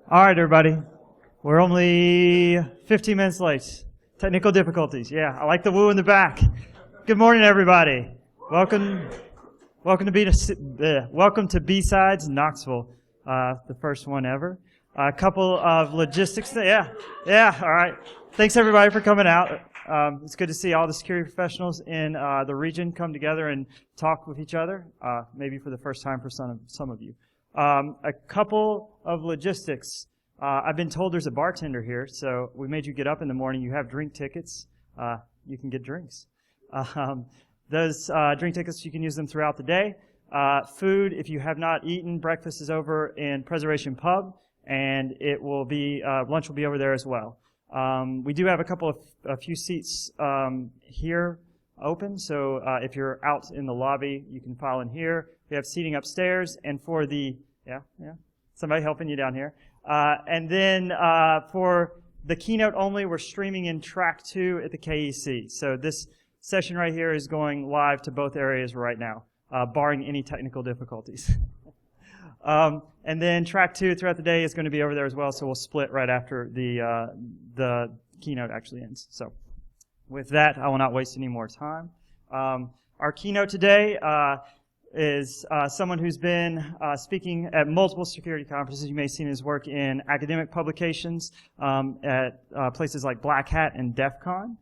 All right, everybody. We're only 15 minutes late. Technical difficulties. Yeah, I like the woo in the back. Good morning, everybody. Welcome to BSides Knoxville, the first one ever. A couple of logistics. Yeah. All right. Thanks, everybody, for coming out. It's good to see all the security professionals in the region come together and talk with each other, maybe for the first time for some of you. A couple of logistics. I've been told there's a bartender here, so we made you get up in the morning. You have drink tickets. You can get drinks. Those drink tickets, you can use them throughout the day. Food, if you have not eaten, breakfast is over in Preservation Pub, and it will be lunch will be over there as well. We do have a few seats here open, so if you're out in the lobby, you can file in here. We have seating upstairs, and for the somebody helping you down here. And then for the keynote only, we're streaming in track 2 at the KEC. So this session right here is going live to both areas right now, barring any technical difficulties. And then track 2 throughout the day is going to be over there as well, so we'll split right after the keynote actually ends. So with that, I will not waste any more time. Our keynote today is someone who's been speaking at multiple security conferences. You may have seen his work in academic publications at places like Black Hat and DEF CON.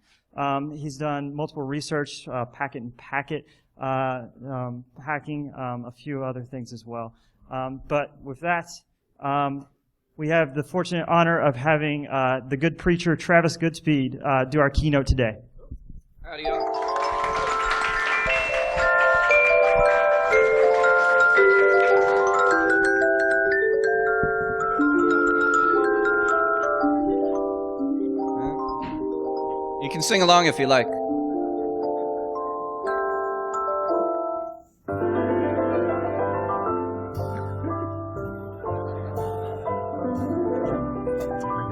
He's done multiple research, packet and packet hacking, a few other things as well. But with that, we have the fortunate honor of having the good preacher Travis Goodspeed do our keynote today. Howdy, y'all. You can sing along if you like.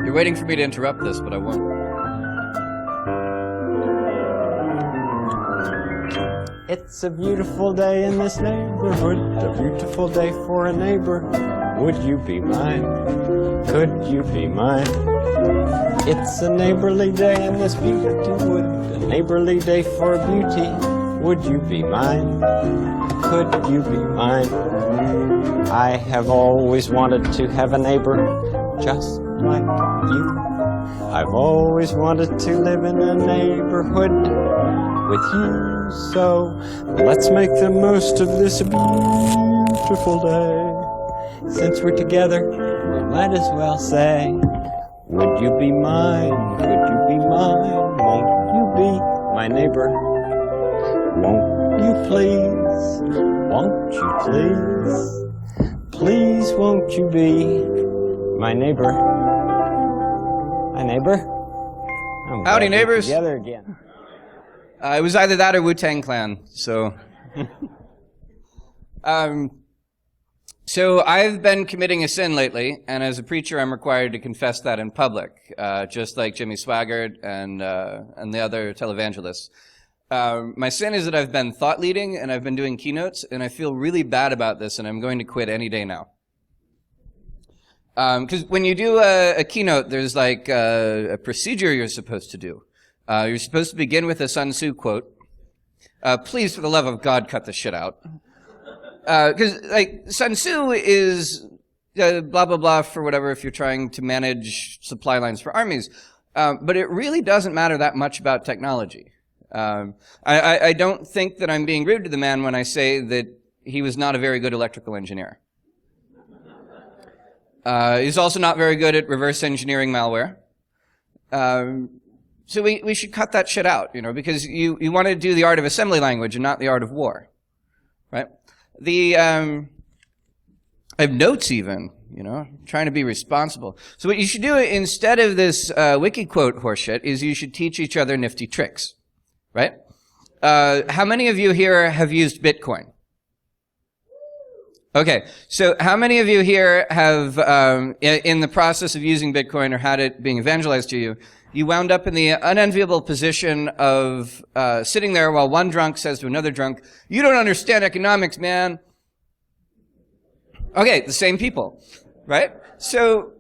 You're waiting for me to interrupt this, but I won't. It's a beautiful day in this neighborhood, a beautiful day for a neighbor. Would you be mine? Could you be mine? It's a neighborly day in this beauty wood, a neighborly day for beauty. Would you be mine? Could you be mine? I have always wanted to have a neighbor just like you. I've always wanted to live in a neighborhood with you. So let's make the most of this beautiful day. Since we're together, we might as well say, would you be mine? Could you be mine? Won't you be my neighbor? Won't you please? Won't you please? Please won't you be my neighbor? My neighbor? Howdy, neighbors. Together again. It was either that or Wu-Tang Clan, so. So I've been committing a sin lately, and as a preacher, I'm required to confess that in public, just like Jimmy Swaggart and the other televangelists. My sin is that I've been thought leading, and I've been doing keynotes, and I feel really bad about this, and I'm going to quit any day now. Because when you do a keynote, there's like a procedure you're supposed to do. You're supposed to begin with a Sun Tzu quote. Please, for the love of God, cut the shit out. Because like Sun Tzu is blah blah blah for whatever if you're trying to manage supply lines for armies, but it really doesn't matter that much about technology. I don't think that I'm being rude to the man when I say that he was not a very good electrical engineer. He's also not very good at reverse engineering malware. So we should cut that shit out, because you want to do the art of assembly language and not the art of war, right? I have notes even, trying to be responsible. So what you should do instead of this wiki quote horseshit is you should teach each other nifty tricks, right? How many of you here have used Bitcoin? Okay, so how many of you here have, in the process of using Bitcoin or had it being evangelized to you, you wound up in the unenviable position of sitting there while one drunk says to another drunk, "You don't understand economics, man." Okay, the same people, right? So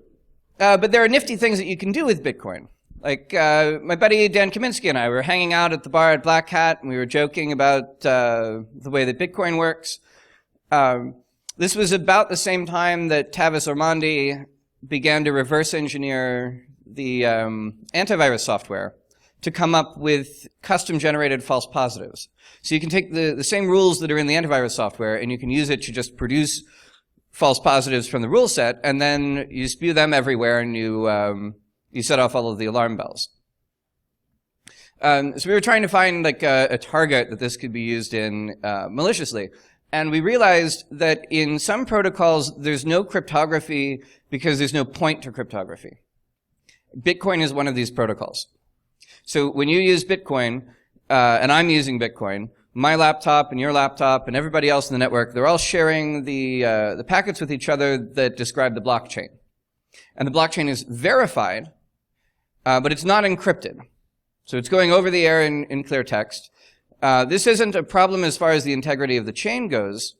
But there are nifty things that you can do with Bitcoin. Like, my buddy Dan Kaminsky and I were hanging out at the bar at Black Hat, and we were joking about the way that Bitcoin works. This was about the same time that Tavis Ormandy began to reverse engineer the antivirus software to come up with custom-generated false positives. So you can take the same rules that are in the antivirus software, and you can use it to just produce false positives from the rule set, and then you spew them everywhere, and you set off all of the alarm bells. So we were trying to find like a target that this could be used in maliciously. And we realized that in some protocols, there's no cryptography because there's no point to cryptography. Bitcoin is one of these protocols. So when you use Bitcoin, and I'm using Bitcoin, my laptop and your laptop and everybody else in the network, they're all sharing the packets with each other that describe the blockchain. And the blockchain is verified, but it's not encrypted. So it's going over the air in clear text. This isn't a problem as far as the integrity of the chain goes,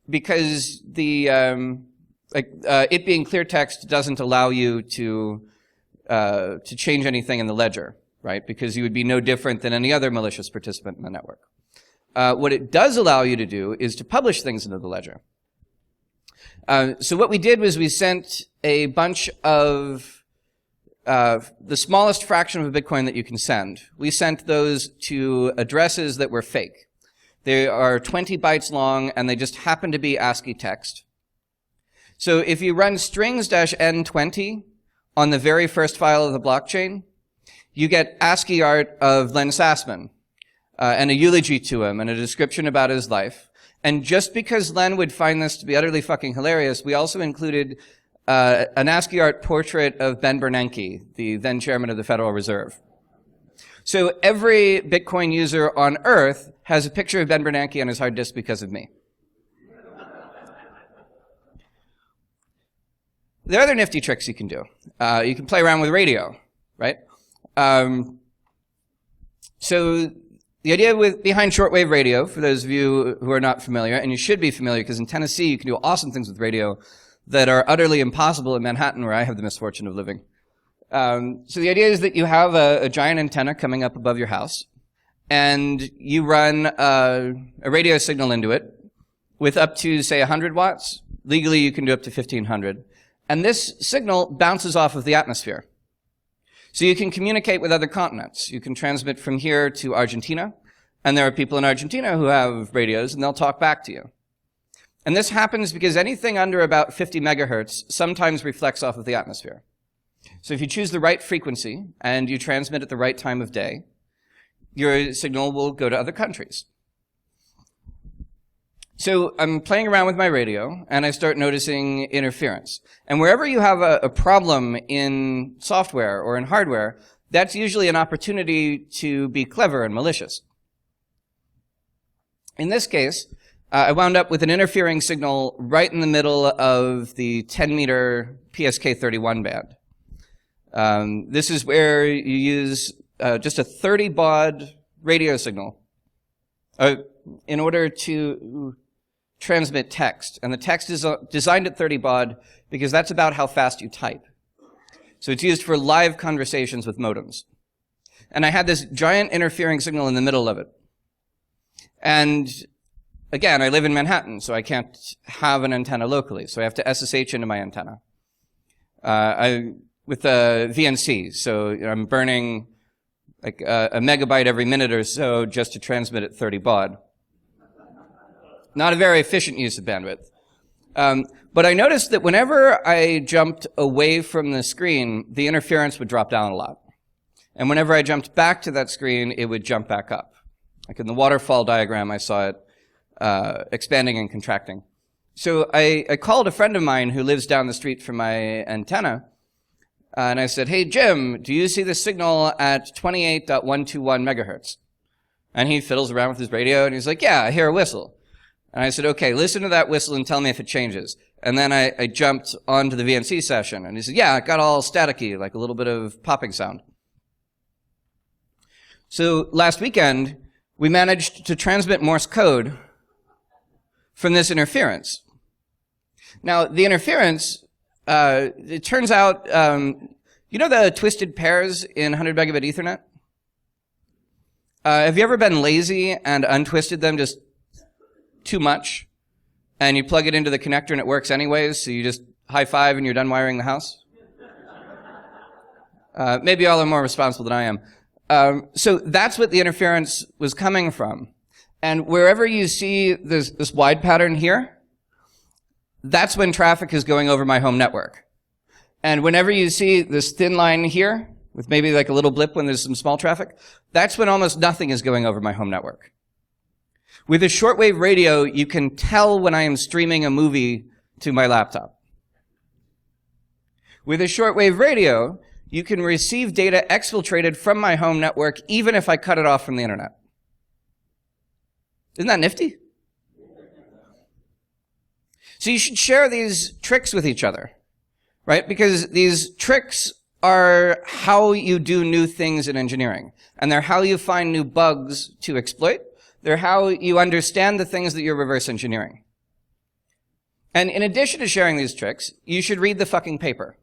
because it being clear text doesn't allow you to change anything in the ledger, right? Because you would be no different than any other malicious participant in the network. What it does allow you to do is to publish things into the ledger. So what we did was we sent a bunch of the smallest fraction of a Bitcoin that you can send. We sent those to addresses that were fake. They are 20 bytes long, and they just happen to be ASCII text. So if you run strings-n20 on the very first file of the blockchain, you get ASCII art of Len Sassman, and a eulogy to him, and a description about his life. And just because Len would find this to be utterly fucking hilarious, we also included an ASCII art portrait of Ben Bernanke, the then chairman of the Federal Reserve. So every Bitcoin user on Earth has a picture of Ben Bernanke on his hard disk because of me. There are other nifty tricks you can do. You can play around with radio, right? So the idea behind shortwave radio, for those of you who are not familiar, and you should be familiar, because in Tennessee you can do awesome things with radio that are utterly impossible in Manhattan, where I have the misfortune of living. So the idea is that you have a giant antenna coming up above your house, and you run a radio signal into it with up to, say, 100 watts. Legally, you can do up to 1,500. And this signal bounces off of the atmosphere. So you can communicate with other continents. You can transmit from here to Argentina, and there are people in Argentina who have radios, and they'll talk back to you. And this happens because anything under about 50 megahertz sometimes reflects off of the atmosphere. So if you choose the right frequency and you transmit at the right time of day, your signal will go to other countries. So I'm playing around with my radio, and I start noticing interference. And wherever you have a problem in software or in hardware, that's usually an opportunity to be clever and malicious. In this case, I wound up with an interfering signal right in the middle of the 10-meter PSK31 band. This is where you use just a 30 baud radio signal in order to transmit text. And the text is designed at 30 baud because that's about how fast you type. So it's used for live conversations with modems. And I had this giant interfering signal in the middle of it. And again, I live in Manhattan, so I can't have an antenna locally, so I have to SSH into my antenna. With a VNC, so I'm burning like a megabyte every minute or so just to transmit at 30 baud. Not a very efficient use of bandwidth. But I noticed that whenever I jumped away from the screen, the interference would drop down a lot. And whenever I jumped back to that screen, it would jump back up. Like in the waterfall diagram, I saw it expanding and contracting. So I called a friend of mine who lives down the street from my antenna, and I said, "Hey, Jim, do you see the signal at 28.121 megahertz?" And he fiddles around with his radio, and he's like, "Yeah, I hear a whistle." And I said, "Okay, listen to that whistle and tell me if it changes." And then I jumped onto the VNC session, and he said, "Yeah, it got all staticky, like a little bit of popping sound." So last weekend, we managed to transmit Morse code from this interference. Now, the interference it turns out, you know the twisted pairs in 100 megabit Ethernet? Have you ever been lazy and untwisted them just too much? And you plug it into the connector and it works anyways, so you just high five and you're done wiring the house? Maybe y'all are more responsible than I am. So that's what the interference was coming from. And wherever you see this wide pattern here, that's when traffic is going over my home network. And whenever you see this thin line here, with maybe like a little blip when there's some small traffic, that's when almost nothing is going over my home network. With a shortwave radio, you can tell when I am streaming a movie to my laptop. With a shortwave radio, you can receive data exfiltrated from my home network even if I cut it off from the internet. Isn't that nifty? So you should share these tricks with each other, right? Because these tricks are how you do new things in engineering. And they're how you find new bugs to exploit. They're how you understand the things that you're reverse engineering. And in addition to sharing these tricks, you should read the fucking paper.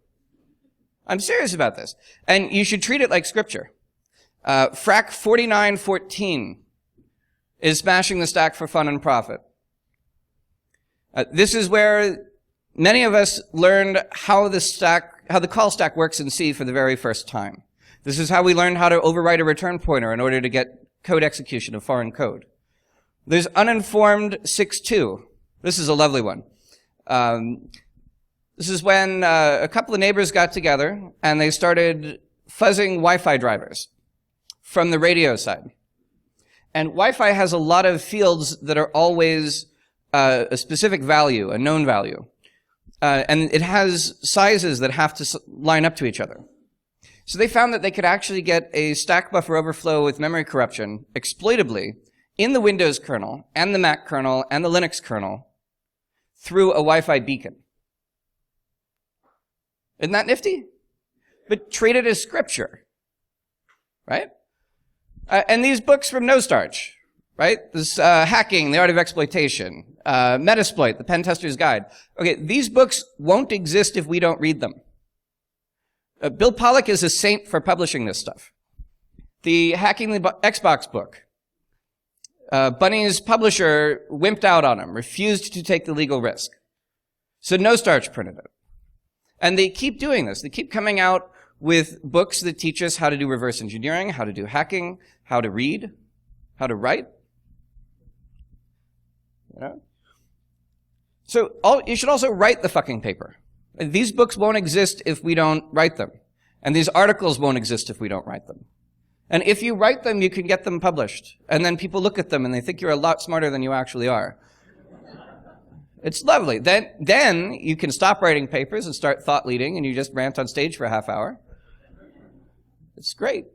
I'm serious about this. And you should treat it like scripture. Frac 4914 is smashing the stack for fun and profit. This is where many of us learned how the call stack works in C for the very first time. This is how we learned how to overwrite a return pointer in order to get code execution of foreign code. There's uninformed 6.2. This is a lovely one. This is when a couple of neighbors got together and they started fuzzing Wi-Fi drivers from the radio side. And Wi-Fi has a lot of fields that are always a specific value, a known value. And it has sizes that have to line up to each other. So they found that they could actually get a stack buffer overflow with memory corruption exploitably in the Windows kernel and the Mac kernel and the Linux kernel through a Wi-Fi beacon. Isn't that nifty? But treat it as scripture, right? And these books from No Starch, right? This Hacking, The Art of Exploitation, Metasploit, The Pen Tester's Guide. Okay, these books won't exist if we don't read them. Bill Pollock is a saint for publishing this stuff. The Hacking the Xbox book. Bunny's publisher wimped out on him, refused to take the legal risk. So No Starch printed it. And they keep doing this. They keep coming out with books that teach us how to do reverse engineering, how to do hacking, how to read, how to write. You know? So you should also write the fucking paper. These books won't exist if we don't write them. And these articles won't exist if we don't write them. And if you write them, you can get them published. And then people look at them and they think you're a lot smarter than you actually are. It's lovely. Then you can stop writing papers and start thought leading and you just rant on stage for a half hour. It's great.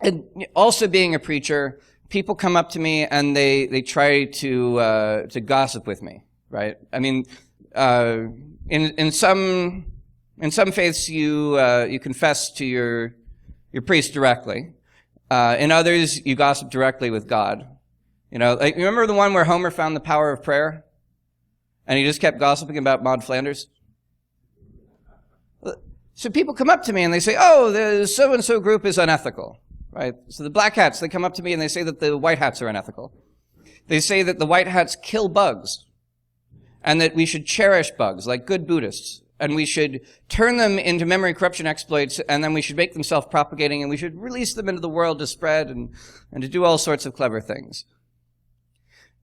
And also being a preacher, people come up to me and they try to gossip with me, right? I mean, in some faiths you confess to your priest directly. In others you gossip directly with God. You know, like, you remember the one where Homer found the power of prayer? And he just kept gossiping about Maud Flanders? So people come up to me and they say, oh, the so-and-so group is unethical, right? So the black hats, they come up to me and they say that the white hats are unethical. They say that the white hats kill bugs and that we should cherish bugs like good Buddhists. And we should turn them into memory corruption exploits and then we should make them self-propagating and we should release them into the world to spread and to do all sorts of clever things.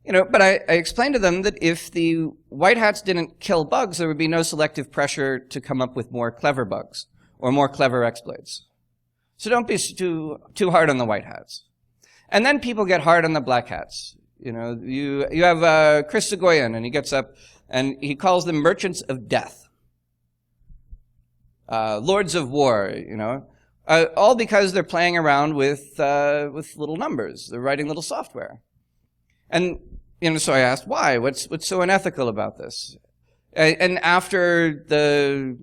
You know, but I explained to them that if the white hats didn't kill bugs, there would be no selective pressure to come up with more clever bugs or more clever exploits. So don't be too hard on the white hats. And then people get hard on the black hats. You know, you have Chris Segoyan, and he gets up and he calls them merchants of death, lords of war. You know, all because they're playing around with little numbers. They're writing little software. And, you know, so I asked, why? What's so unethical about this? And after the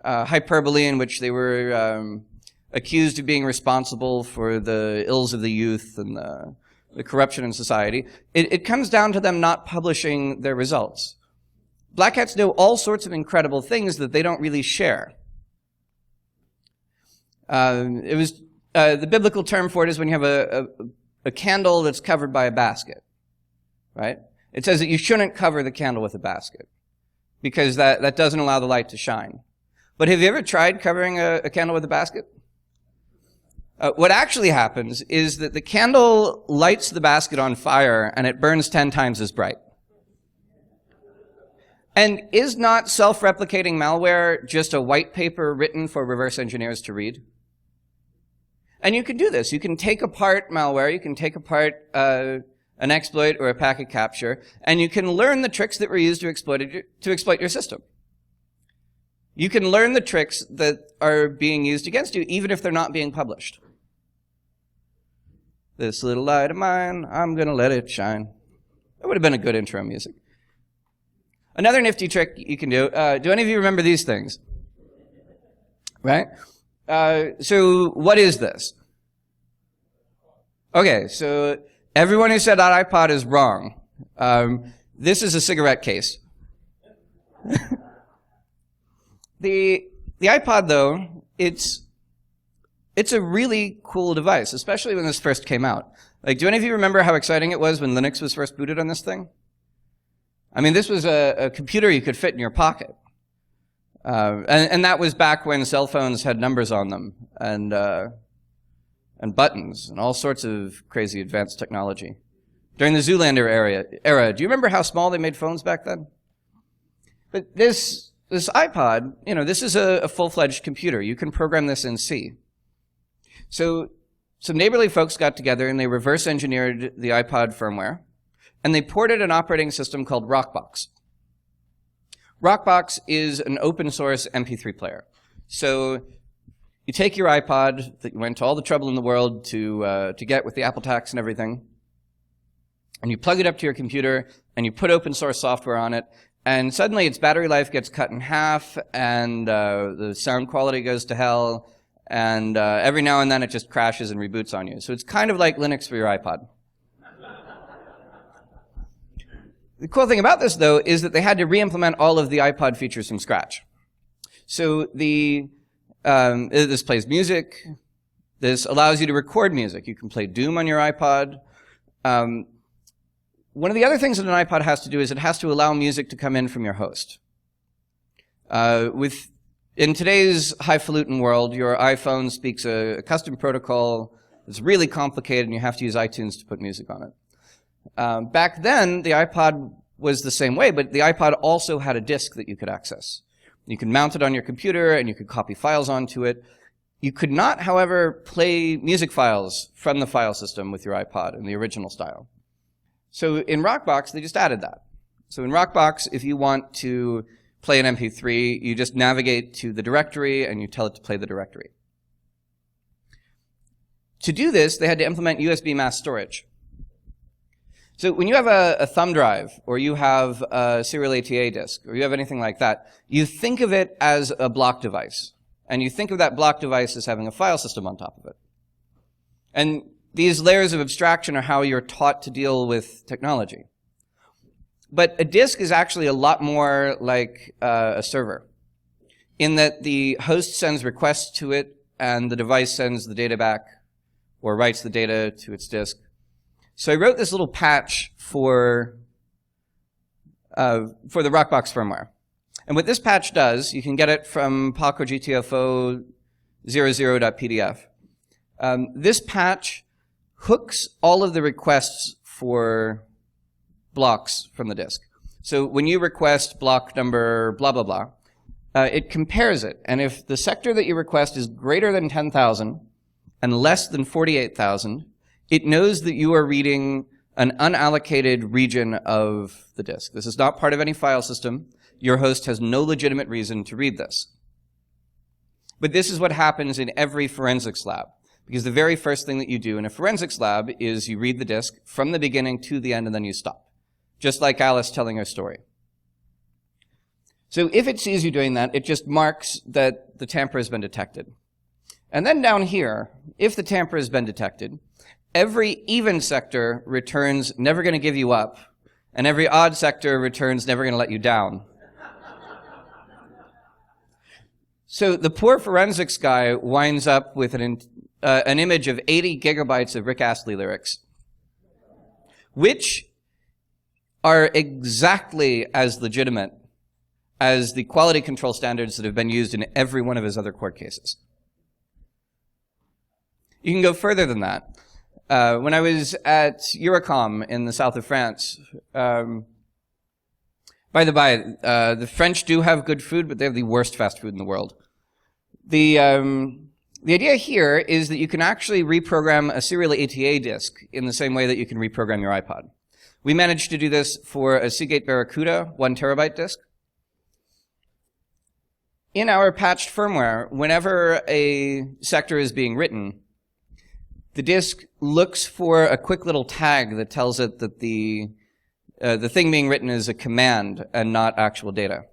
hyperbole in which they were accused of being responsible for the ills of the youth and the corruption in society, it comes down to them not publishing their results. black hats know all sorts of incredible things that they don't really share. The biblical term for it is when you have a candle that's covered by a basket, right? It says that you shouldn't cover the candle with a basket because that doesn't allow the light to shine. But have you ever tried covering a candle with a basket? What actually happens is that the candle lights the basket on fire and it burns 10 times as bright. And is not self-replicating malware just a white paper written for reverse engineers to read? And you can do this. You can take apart malware, you can take apart an exploit or a packet capture, and you can learn the tricks that were used to exploit your system. You can learn the tricks that are being used against you, even if they're not being published. This little light of mine, I'm gonna let it shine. That would have been a good intro music. Another nifty trick you can do any of you remember these things? Right? So what is this? Okay, so everyone who said that iPod is wrong. This is a cigarette case. The iPod, though, it's a really cool device, especially when this first came out. Like, do any of you remember how exciting it was when Linux was first booted on this thing? I mean, this was a computer you could fit in your pocket. And that was back when cell phones had numbers on them and buttons and all sorts of crazy advanced technology. During the Zoolander era, do you remember how small they made phones back then? But this iPod, this is a full-fledged computer. You can program this in C. So some neighborly folks got together and they reverse engineered the iPod firmware and they ported an operating system called Rockbox. Rockbox is an open source MP3 player. So you take your iPod that you went to all the trouble in the world to get with the Apple tax and everything, and you plug it up to your computer and you put open source software on it, and suddenly its battery life gets cut in half and the sound quality goes to hell, and every now and then it just crashes and reboots on you. So it's kind of like Linux for your iPod. The cool thing about this, though, is that they had to re-implement all of the iPod features from scratch. So this plays music. This allows you to record music. You can play Doom on your iPod. One of the other things that an iPod has to do is it has to allow music to come in from your host. In today's highfalutin world, your iPhone speaks a custom protocol. It's really complicated, and you have to use iTunes to put music on it. Back then, the iPod was the same way, but the iPod also had a disk that you could access. You could mount it on your computer, and you could copy files onto it. You could not, however, play music files from the file system with your iPod in the original style. So in Rockbox, they just added that. So in Rockbox, if you want to play an MP3, you just navigate to the directory, and you tell it to play the directory. To do this, they had to implement USB mass storage. So when you have a thumb drive, or you have a serial ATA disk, or you have anything like that, you think of it as a block device. And you think of that block device as having a file system on top of it. And these layers of abstraction are how you're taught to deal with technology. But a disk is actually a lot more like a server, in that the host sends requests to it, and the device sends the data back, or writes the data to its disk. So I wrote this little patch for the Rockbox firmware. And what this patch does, you can get it from Paco GTFO 00.pdf. This patch hooks all of the requests for blocks from the disk. So when you request block number blah, blah, blah, it compares it. And if the sector that you request is greater than 10,000 and less than 48,000, it knows that you are reading an unallocated region of the disk. This is not part of any file system. Your host has no legitimate reason to read this. But this is what happens in every forensics lab, because the very first thing that you do in a forensics lab is you read the disk from the beginning to the end, and then you stop, just like Alice telling her story. So if it sees you doing that, it just marks that the tamper has been detected. And then down here, if the tamper has been detected, every even sector returns never going to give you up, and every odd sector returns never going to let you down. So the poor forensics guy winds up with an image of 80 gigabytes of Rick Astley lyrics, which are exactly as legitimate as the quality control standards that have been used in every one of his other court cases. You can go further than that. When I was at Eurocom in the south of France, by the by, the French do have good food, but they have the worst fast food in the world. The idea here is that you can actually reprogram a serial ATA disk in the same way that you can reprogram your iPod. We managed to do this for a Seagate Barracuda 1 terabyte disk. In our patched firmware, whenever a sector is being written, the disk looks for a quick little tag that tells it that the thing being written is a command and not actual data.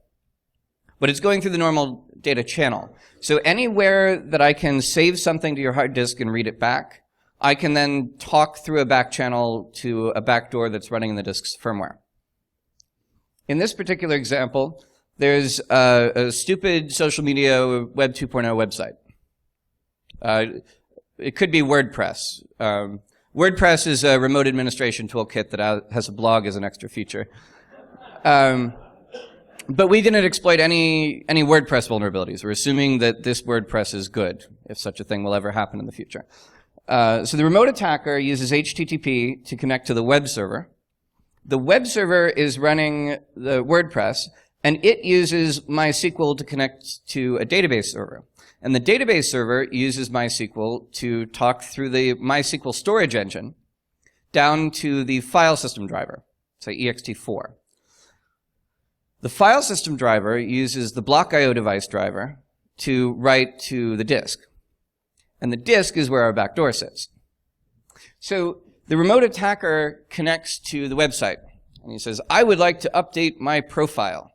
But it's going through the normal data channel. So anywhere that I can save something to your hard disk and read it back, I can then talk through a back channel to a backdoor that's running in the disk's firmware. In this particular example, there's a stupid social media Web 2.0 website. It could be WordPress. WordPress is a remote administration toolkit that has a blog as an extra feature. But we didn't exploit any WordPress vulnerabilities. We're assuming that this WordPress is good, if such a thing will ever happen in the future. So the remote attacker uses HTTP to connect to the web server. The web server is running the WordPress, and it uses MySQL to connect to a database server. And the database server uses MySQL to talk through the MySQL storage engine down to the file system driver, say ext4. The file system driver uses the block.io device driver to write to the disk. And the disk is where our backdoor sits. So the remote attacker connects to the website, and he says, I would like to update my profile.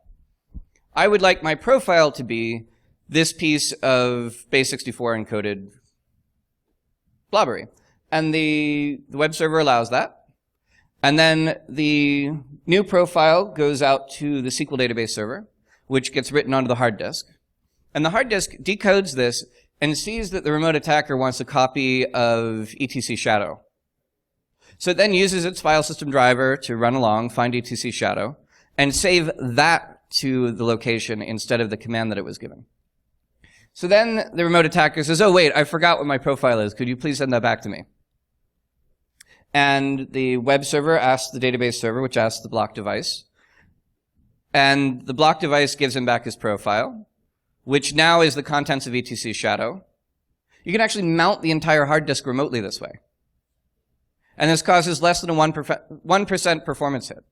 I would like my profile to be this piece of base64 encoded blobbery. And the web server allows that. And then the new profile goes out to the SQL database server, which gets written onto the hard disk. And the hard disk decodes this and sees that the remote attacker wants a copy of etc shadow. So it then uses its file system driver to run along, find etc shadow, and save that to the location instead of the command that it was given. So then the remote attacker says, oh wait, I forgot what my profile is. Could you please send that back to me? And the web server asks the database server, which asks the block device. And the block device gives him back his profile, which now is the contents of etc shadow. You can actually mount the entire hard disk remotely this way. And this causes less than a 1% performance hit.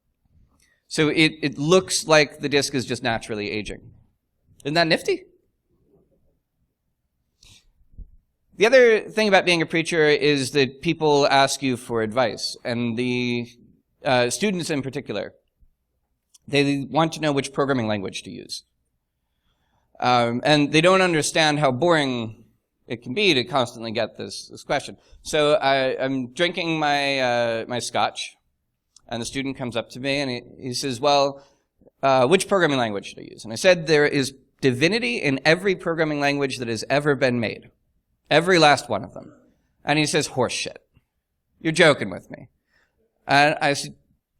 So it looks like the disk is just naturally aging. Isn't that nifty? The other thing about being a preacher is that people ask you for advice, and the students in particular, they want to know which programming language to use. And they don't understand how boring it can be to constantly get this question. So I'm drinking my scotch, and the student comes up to me and he says, well, which programming language should I use? And I said, there is divinity in every programming language that has ever been made. Every last one of them. And he says, horse shit. You're joking with me. And I said,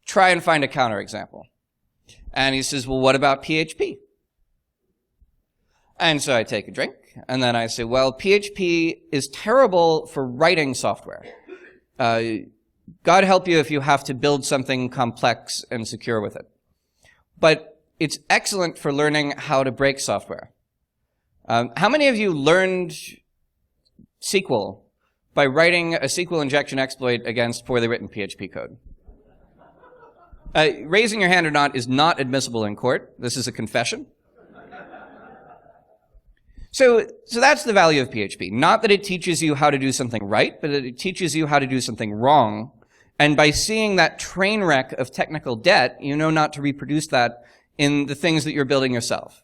try and find a counterexample. And he says, well, what about PHP? And so I take a drink, and then I say, well, PHP is terrible for writing software. God help you if you have to build something complex and secure with it. But it's excellent for learning how to break software. How many of you learned SQL by writing a SQL injection exploit against poorly written PHP code? Raising your hand or not is not admissible in court. This is a confession. So that's the value of PHP. Not that it teaches you how to do something right, but that it teaches you how to do something wrong. And by seeing that train wreck of technical debt, you know not to reproduce that in the things that you're building yourself.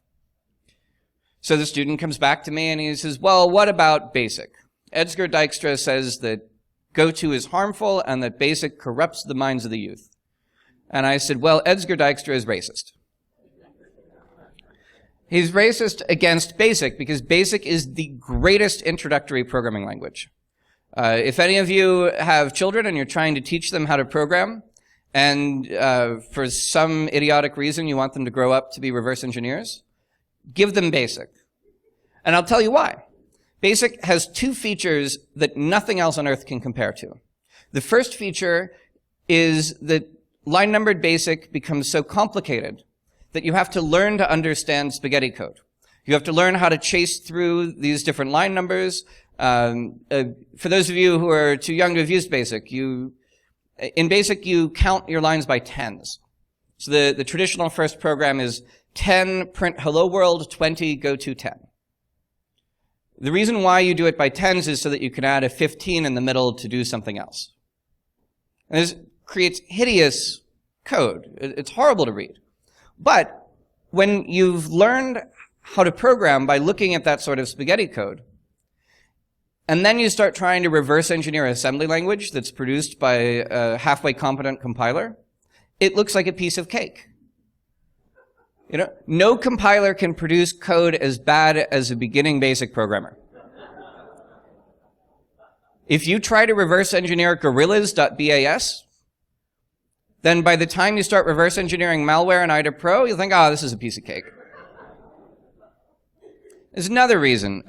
So the student comes back to me and he says, well, what about BASIC? Edsger Dijkstra says that GoTo is harmful and that BASIC corrupts the minds of the youth. And I said, well, Edsger Dijkstra is racist. He's racist against BASIC because BASIC is the greatest introductory programming language. If any of you have children and you're trying to teach them how to program, and for some idiotic reason you want them to grow up to be reverse engineers, give them BASIC. And I'll tell you why. BASIC has two features that nothing else on earth can compare to. The first feature is that line-numbered BASIC becomes so complicated that you have to learn to understand spaghetti code. You have to learn how to chase through these different line numbers. For those of you who are too young to have used BASIC, in BASIC you count your lines by tens. So the traditional first program is 10, print hello world, 20, go to 10. The reason why you do it by tens is so that you can add a 15 in the middle to do something else. And this creates hideous code. It's horrible to read. But when you've learned how to program by looking at that sort of spaghetti code, and then you start trying to reverse engineer assembly language that's produced by a halfway competent compiler, it looks like a piece of cake. You know, no compiler can produce code as bad as a beginning BASIC programmer. If you try to reverse engineer gorillas.bas, then by the time you start reverse engineering malware in IDA Pro, you'll think, oh, this is a piece of cake. There's another reason.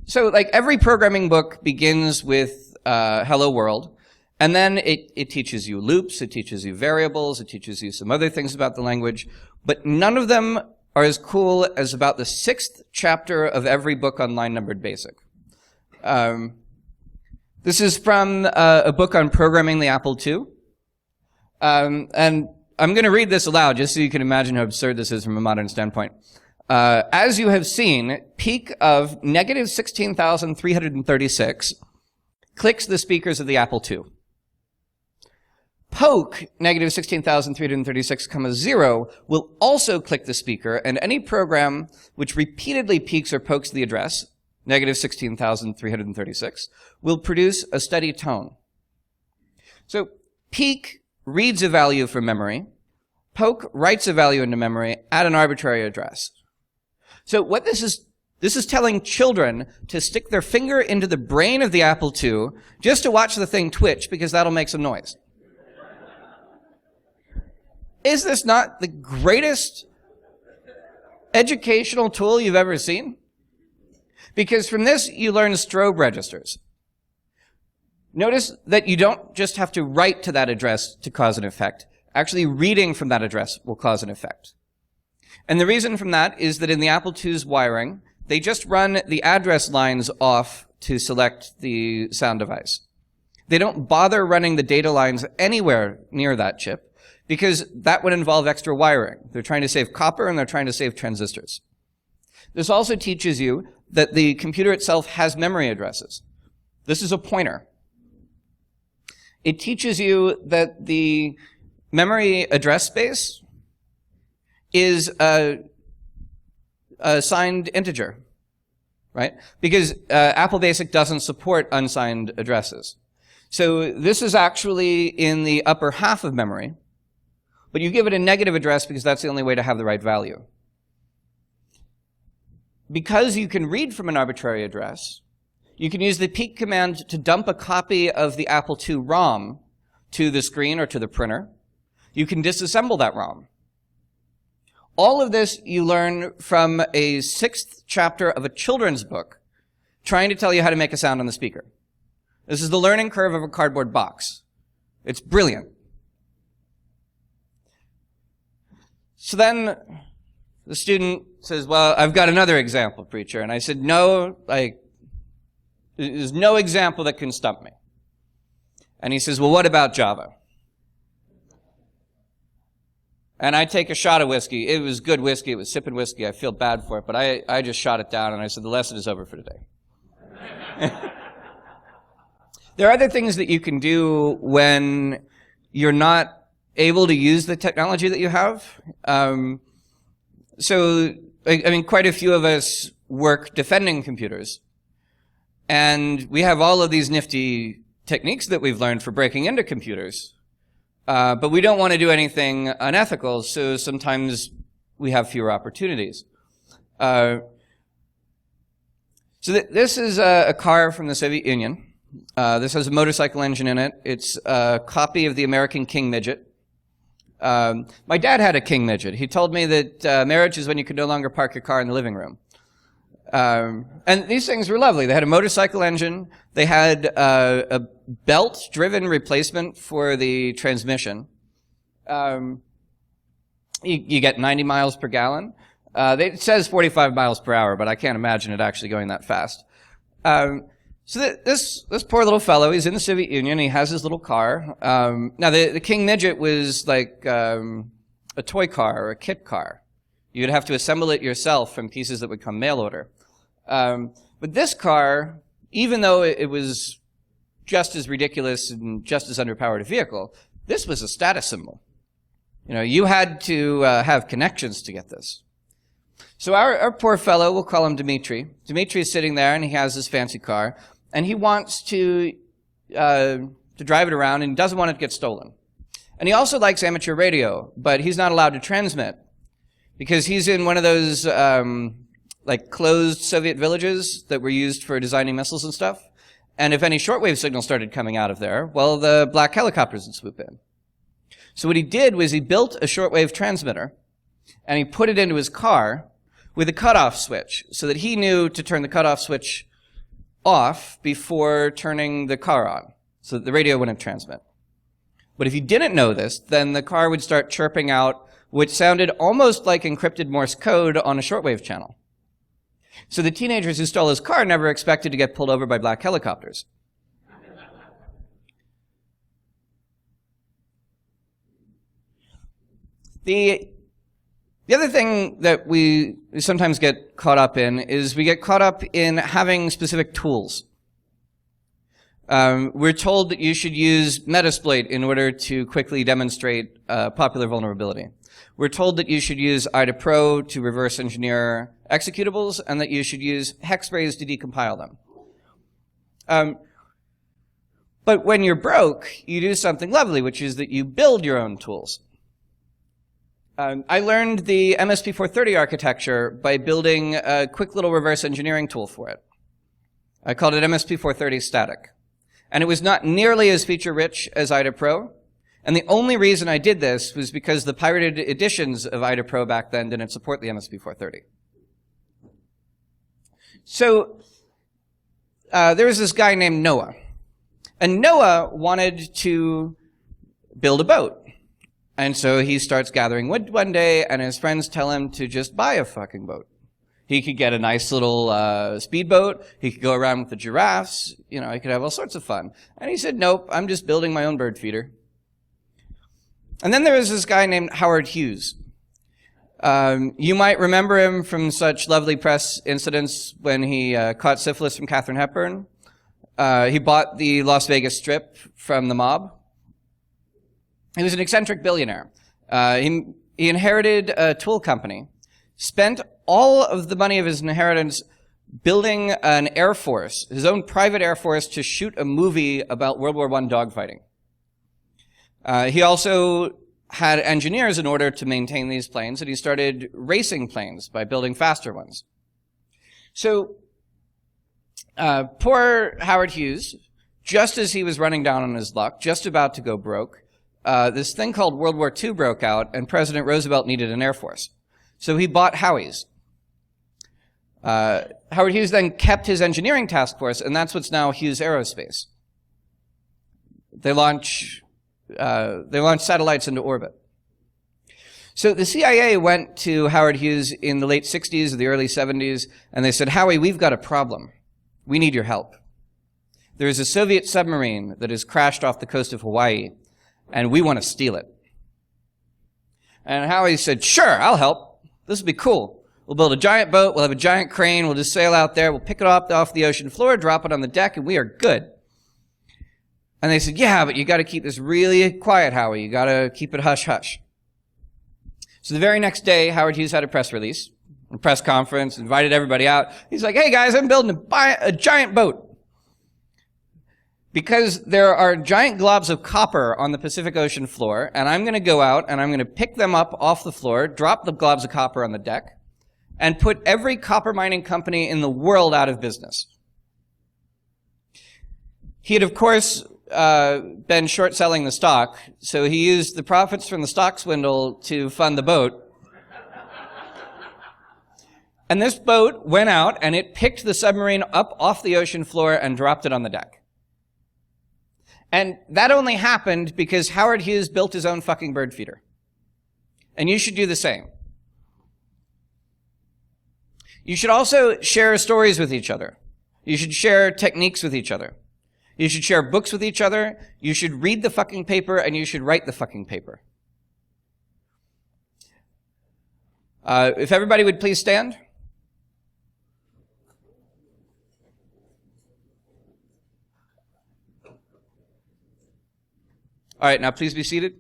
So like every programming book begins with hello world, and then it teaches you loops, it teaches you variables, it teaches you some other things about the language, but none of them are as cool as about the 6th chapter of every book on line-numbered BASIC. This is from a book on programming the Apple II. And I'm going to read this aloud just so you can imagine how absurd this is from a modern standpoint. As you have seen, peak of negative 16,336 clicks the speakers of the Apple II. Poke, negative 16,336, 0, will also click the speaker, and any program which repeatedly peaks or pokes the address, negative 16,336, will produce a steady tone. So peak reads a value from memory, poke writes a value into memory at an arbitrary address. So what this is telling children to stick their finger into the brain of the Apple II just to watch the thing twitch because that'll make some noise. Is this not the greatest educational tool you've ever seen? Because from this, you learn strobe registers. Notice that you don't just have to write to that address to cause an effect. Actually, reading from that address will cause an effect. And the reason from that is that in the Apple II's wiring, they just run the address lines off to select the sound device. They don't bother running the data lines anywhere near that chip because that would involve extra wiring. They're trying to save copper and they're trying to save transistors. This also teaches you that the computer itself has memory addresses. This is a pointer. It teaches you that the memory address space is a signed integer, right? Because Apple BASIC doesn't support unsigned addresses. So this is actually in the upper half of memory, but you give it a negative address because that's the only way to have the right value. Because you can read from an arbitrary address, you can use the peek command to dump a copy of the Apple II ROM to the screen or to the printer. You can disassemble that ROM. All of this you learn from a 6th chapter of a children's book trying to tell you how to make a sound on the speaker. This is the learning curve of a cardboard box. It's brilliant. So then the student says, well, I've got another example, preacher. And I said, no, there's no example that can stump me. And he says, well, what about Java? And I take a shot of whiskey. It was good whiskey. It was sipping whiskey. I feel bad for it. But I just shot it down and I said, the lesson is over for today. There are other things that you can do when you're not able to use the technology that you have. So, I mean, quite a few of us work defending computers. And we have all of these nifty techniques that we've learned for breaking into computers. But we don't want to do anything unethical, so sometimes we have fewer opportunities. This is a car from the Soviet Union. This has a motorcycle engine in it. It's a copy of the American King Midget. My dad had a King Midget. He told me that marriage is when you could no longer park your car in the living room. And these things were lovely. They had a motorcycle engine. They had a belt-driven replacement for the transmission. You get 90 miles per gallon. It says 45 miles per hour, but I can't imagine it actually going that fast. This poor little fellow, he's in the Soviet Union. He has his little car. Now, the King Midget was like a toy car or a kit car. You'd have to assemble it yourself from pieces that would come mail order. But this car, even though it was just as ridiculous and just as underpowered a vehicle, this was a status symbol. You know, you had to have connections to get this. So our poor fellow, we'll call him Dmitri. Dmitri's sitting there, and he has this fancy car, and he wants to drive it around, and doesn't want it to get stolen. And he also likes amateur radio, but he's not allowed to transmit because he's in one of those like closed Soviet villages that were used for designing missiles and stuff. And if any shortwave signal started coming out of there, well, the black helicopters would swoop in. So what he did was he built a shortwave transmitter, and he put it into his car with a cutoff switch so that he knew to turn the cutoff switch off before turning the car on, so that the radio wouldn't transmit. But if you didn't know this, then the car would start chirping out what sounded almost like encrypted Morse code on a shortwave channel. So the teenagers who stole his car never expected to get pulled over by black helicopters. The other thing that we sometimes get caught up in is we get caught up in having specific tools. We're told that you should use Metasploit in order to quickly demonstrate popular vulnerability. We're told that you should use IDA-Pro to reverse engineer executables, and that you should use hexbrays to decompile them. But when you're broke, you do something lovely, which is that you build your own tools. I learned the MSP430 architecture by building a quick little reverse engineering tool for it. I called it MSP430 Static. And it was not nearly as feature-rich as IDA-Pro. And the only reason I did this was because the pirated editions of IDA-Pro back then didn't support the MSP430. So there was this guy named Noah. And Noah wanted to build a boat. And so he starts gathering wood one day, and his friends tell him to just buy a fucking boat. He could get a nice little speedboat. He could go around with the giraffes. You know, he could have all sorts of fun. And he said, nope, I'm just building my own bird feeder. And then there was this guy named Howard Hughes. You might remember him from such lovely press incidents when he caught syphilis from Katharine Hepburn. He bought the Las Vegas Strip from the mob. He was an eccentric billionaire. He inherited a tool company, spent all of the money of his inheritance building an air force, his own private air force, to shoot a movie about World War I dogfighting. He also had engineers in order to maintain these planes, and he started racing planes by building faster ones. So poor Howard Hughes, just as he was running down on his luck, just about to go broke, this thing called World War II broke out, and President Roosevelt needed an air force. So he bought Howie's. Howard Hughes then kept his engineering task force, and that's what's now Hughes Aerospace. They launch satellites into orbit. So the CIA went to Howard Hughes in the late 60s or the early 70s, and they said, Howie, we've got a problem. We need your help. There is a Soviet submarine that has crashed off the coast of Hawaii, and we want to steal it. And Howie said, sure, I'll help. This will be cool. We'll build a giant boat, we'll have a giant crane, we'll just sail out there, we'll pick it up off the ocean floor, drop it on the deck, and we are good. And they said, yeah, but you got to keep this really quiet, Howie. You got to keep it hush-hush. So the very next day, Howard Hughes had a press release, a press conference, invited everybody out. He's like, hey guys, I'm building a giant boat. Because there are giant globs of copper on the Pacific Ocean floor, and I'm going to go out and I'm going to pick them up off the floor, drop the globs of copper on the deck, and put every copper mining company in the world out of business. He had, of course, been short-selling the stock, so he used the profits from the stock swindle to fund the boat. And this boat went out, and it picked the submarine up off the ocean floor and dropped it on the deck. And that only happened because Howard Hughes built his own fucking bird feeder. And you should do the same. You should also share stories with each other. You should share techniques with each other. You should share books with each other. You should read the fucking paper, and you should write the fucking paper. If everybody would please stand. All right, now please be seated.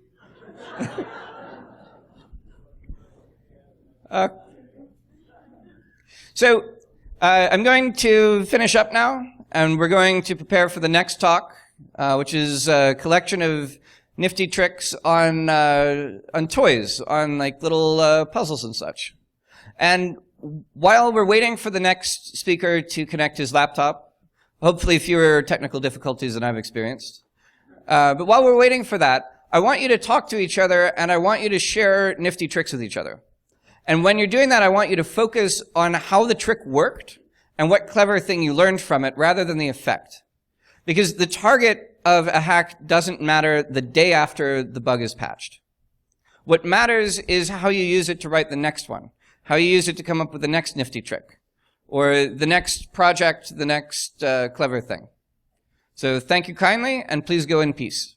I'm going to finish up now, and we're going to prepare for the next talk, which is a collection of nifty tricks on toys, on like little puzzles and such. And while we're waiting for the next speaker to connect his laptop, hopefully fewer technical difficulties than I've experienced. But while we're waiting for that, I want you to talk to each other, and I want you to share nifty tricks with each other. And when you're doing that, I want you to focus on how the trick worked and what clever thing you learned from it rather than the effect. Because the target of a hack doesn't matter the day after the bug is patched. What matters is how you use it to write the next one, how you use it to come up with the next nifty trick, or the next project, the next clever thing. So thank you kindly, and please go in peace.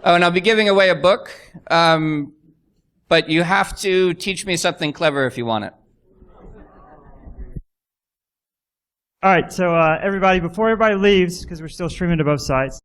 Oh, and I'll be giving away a book, but you have to teach me something clever if you want it. All right, so everybody, before everybody leaves, because we're still streaming to both sites,